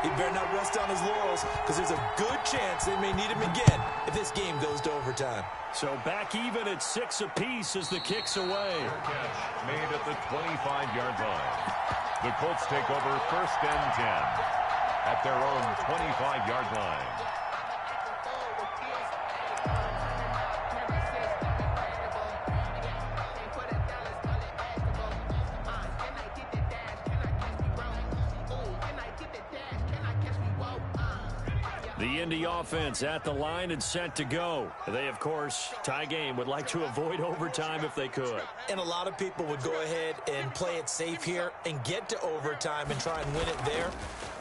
He better not rest on his laurels because there's a good chance they may need him again if this game goes to overtime. So back even at 6 apiece as the kick's away. Catch made at the 25-yard line. The Colts take over 1st and 10 at their own 25-yard line. The Indy offense at the line and set to go. They, of course, tie game, would like to avoid overtime if they could. And a lot of people would go ahead and play it safe here and get to overtime and try and win it there.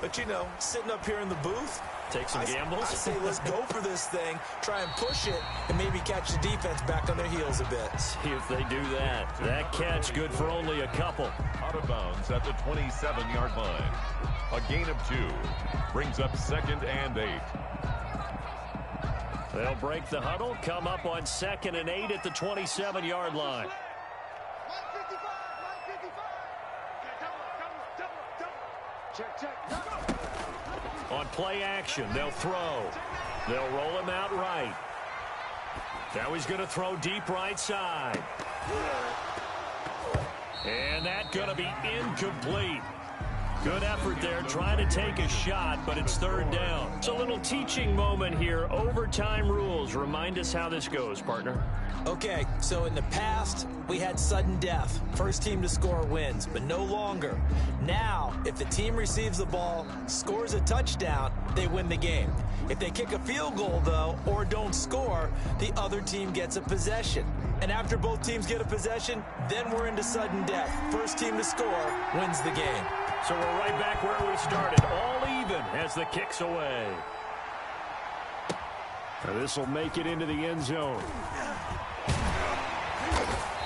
But, you know, sitting up here in the booth, take some gambles. I say let's go for this thing, try and push it, and maybe catch the defense back on their heels a bit. See if they do that. That catch good for only a couple. Out of bounds at the 27-yard line. A gain of 2 brings up 2nd and 8. They'll break the huddle, come up on 2nd and 8 at the 27-yard line. On play action, they'll throw. They'll roll him out right. Now he's going to throw deep right side. And that's going to be incomplete. Good effort there, trying to take a shot, but it's 3rd down. It's a little teaching moment here. Overtime rules. Remind us how this goes, partner. Okay, so in the past, we had sudden death. First team to score wins, but no longer. Now, if the team receives the ball, scores a touchdown, they win the game. If they kick a field goal, though, or don't score, the other team gets a possession. And after both teams get a possession, then we're into sudden death. First team to score wins the game. So we're right back where we started, all even as the kick's away. This will make it into the end zone.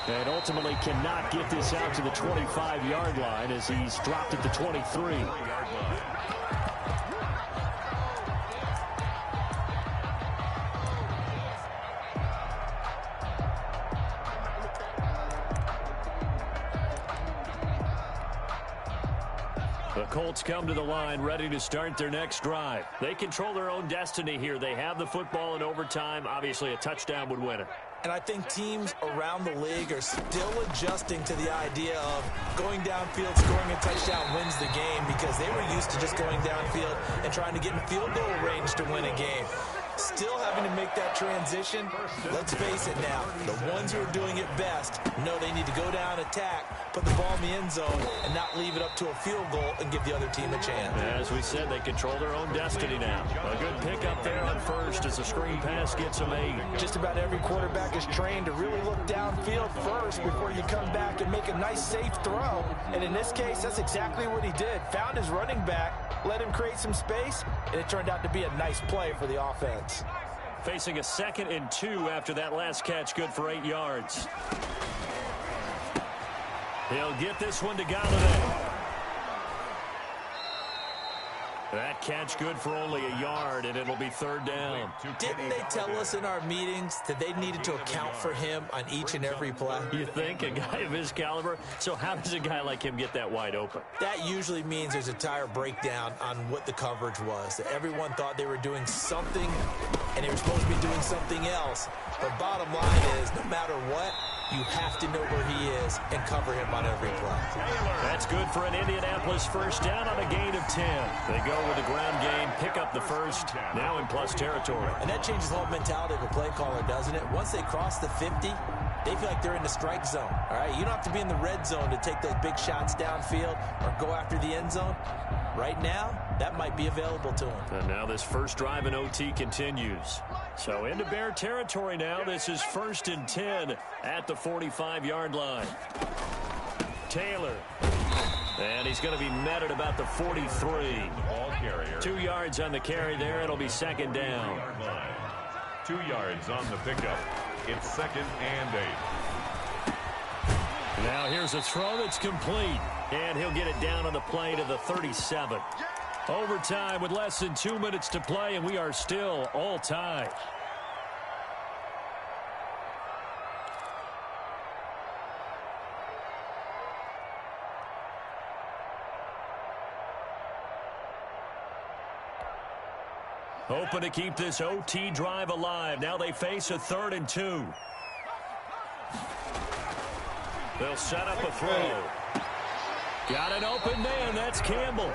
And ultimately cannot get this out to the 25-yard line as he's dropped at the 23. The Colts come to the line ready to start their next drive. They control their own destiny here. They have the football in overtime. Obviously, a touchdown would win it. And I think teams around the league are still adjusting to the idea of going downfield, scoring a touchdown wins the game because they were used to just going downfield and trying to get in field goal range to win a game. Still having to make that transition. Let's face it now, the ones who are doing it best know they need to go down, attack, put the ball in the end zone, and not leave it up to a field goal and give the other team a chance. As we said, they control their own destiny now. A good pickup there on first as the screen pass gets them 8. Just about every quarterback is trained to really look downfield first before you come back and make a nice, safe throw. And in this case, that's exactly what he did. Found his running back, let him create some space, and it turned out to be a nice play for the offense. Facing a 2nd and 2 after that last catch, good for 8 yards. He'll get this one to Galladay. That catch good for only a yard, and it'll be 3rd down. Didn't they tell us in our meetings that they needed to account for him on each and every play? You think? A guy of his caliber? So how does a guy like him get that wide open? That usually means there's a tire breakdown on what the coverage was. That everyone thought they were doing something, and they were supposed to be doing something else. But bottom line is, no matter what, you have to know where he is and cover him on every play. That's good for an Indianapolis first down on a gain of 10. They go with the ground game, pick up the first, now in plus territory. And that changes the whole mentality of a play caller, doesn't it? Once they cross the 50, they feel like they're in the strike zone. All right, you don't have to be in the red zone to take those big shots downfield or go after the end zone. Right now, that might be available to him. And now this first drive in OT continues. So into Bear territory now. This is 1st and 10 at the 45-yard line. Taylor. And he's going to be met at about the 43. 2 yards on the carry there. It'll be 2nd down. 2 yards on the pickup. It's 2nd and 8. Now here's a throw that's complete. And he'll get it down on the play to the 37. Overtime with less than 2 minutes to play, and we are still all tied. Hoping to keep this OT drive alive. Now they face a 3rd and 2. They'll set up a throw. Got an open man. That's Campbell.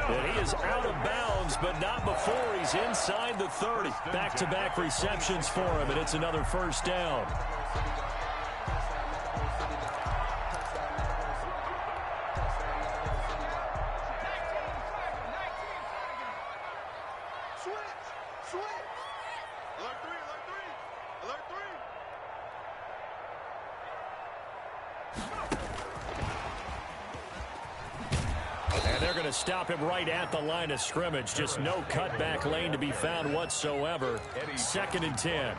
And he is out of bounds, but not before he's inside the 30. Back-to-back receptions for him, and it's another first down. Stop him right at the line of scrimmage. Just no cutback lane to be found whatsoever. 2nd and 10.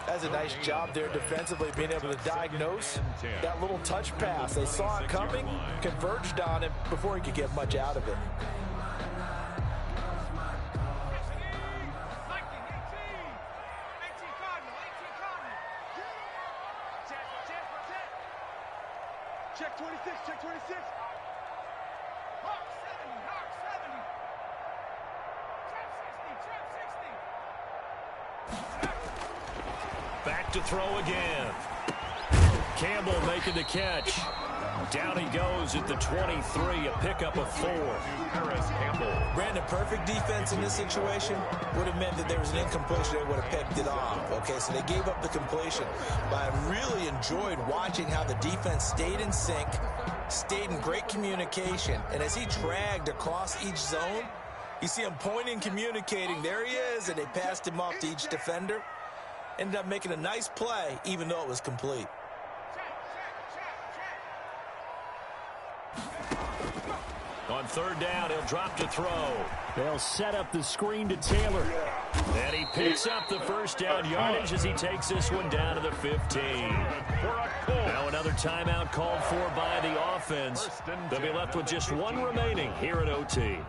That's a nice job there defensively, being able to diagnose that little touch pass. They saw it coming, converged on it before he could get much out of it. Check 26, check 26. Back to throw again. Campbell making the catch. Down he goes at the 23, a pickup of 4. Brandon, perfect defense in this situation would have meant that there was an incompletion. They would have picked it off. Okay, so they gave up the completion. But I really enjoyed watching how the defense stayed in sync, stayed in great communication, and as he dragged across each zone, you see him pointing, communicating. There he is, and they passed him off to each defender. Ended up making a nice play, even though it was complete. On 3rd down, he'll drop to throw. They'll set up the screen to Taylor. And he picks up the first down yardage as he takes this one down to the 15. Now another timeout called for by the offense. They'll be left with just one remaining here at OT.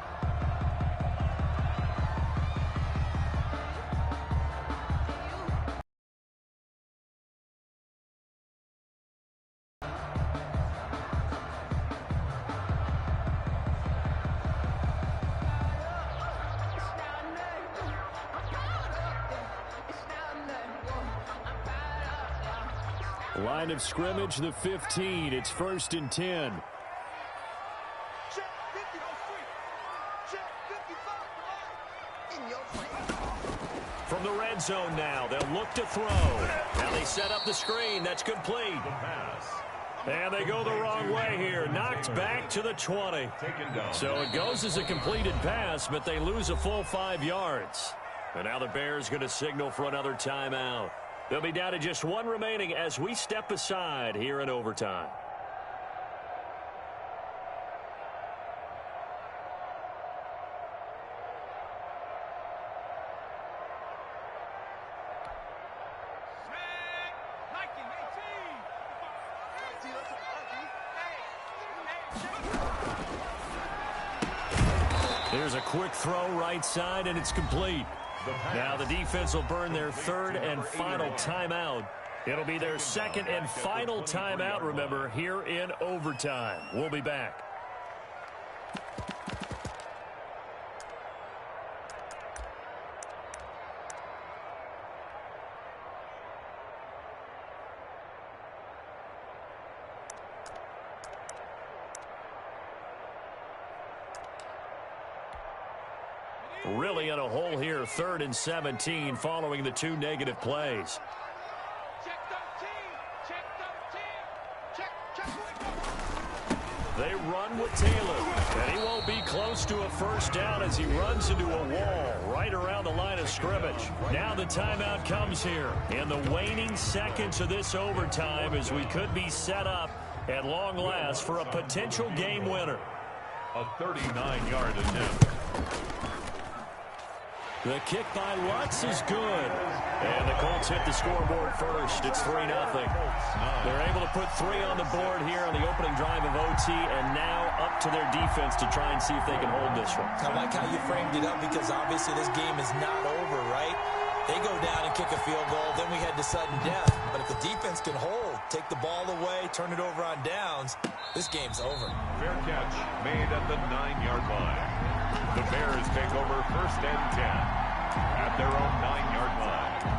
Line of scrimmage, the 15. It's 1st and 10. From the red zone now, they'll look to throw. Now they set up the screen. That's complete. And they go the wrong way here. Knocked back to the 20. So it goes as a completed pass, but they lose a full 5 yards. And now the Bears going to signal for another timeout. They'll be down to just one remaining as we step aside here in overtime. There's a quick throw right side, and it's complete. Now the defense will burn their 3rd and final timeout. It'll be their 2nd and final timeout, remember, here in overtime. We'll be back. Really in a hole here, 3rd and 17 following the 2 negative plays. They run with Taylor, and he won't be close to a first down as he runs into a wall right around the line of scrimmage. Now the timeout comes here in the waning seconds of this overtime as we could be set up at long last for a potential game winner. A 39-yard attempt. The kick by Lutz is good. And the Colts hit the scoreboard first. It's 3-0. They're able to put 3 on the board here on the opening drive of OT, and now up to their defense to try and see if they can hold this one. I like how you framed it up because obviously this game is not over, right? They go down and kick a field goal, then we head to sudden death. But if the defense can hold, take the ball away, turn it over on downs, this game's over. Fair catch made at the 9-yard line. The Bears take over 1st and 10 at their own 9-yard line.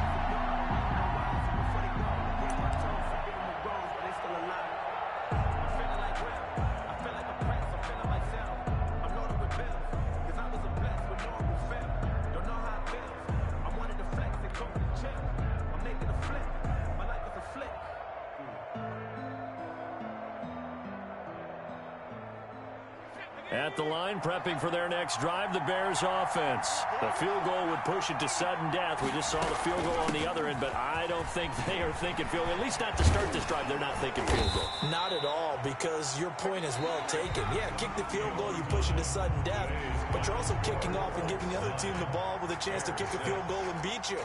At the line, prepping for their next drive, the Bears offense. The field goal would push it to sudden death. We just saw the field goal on the other end, but I don't think they are thinking field goal. At least not to start this drive, they're not thinking field goal. Not at all, because your point is well taken. Yeah, kick the field goal, you push it to sudden death, but you're also kicking off and giving the other team the ball with a chance to kick a field goal and beat you.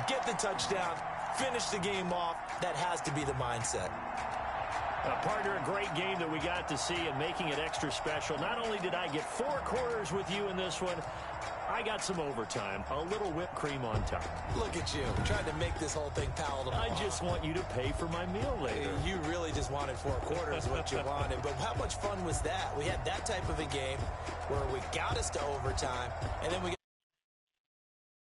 Get the touchdown, finish the game off. That has to be the mindset. Partner, a great game that we got to see and making it extra special. Not only did I get 4 quarters with you in this one, I got some overtime, a little whipped cream on top. Look at you, trying to make this whole thing palatable. I just want you to pay for my meal later. You really just wanted 4 quarters, what you wanted. But how much fun was that? We had that type of a game where we got us to overtime, and then we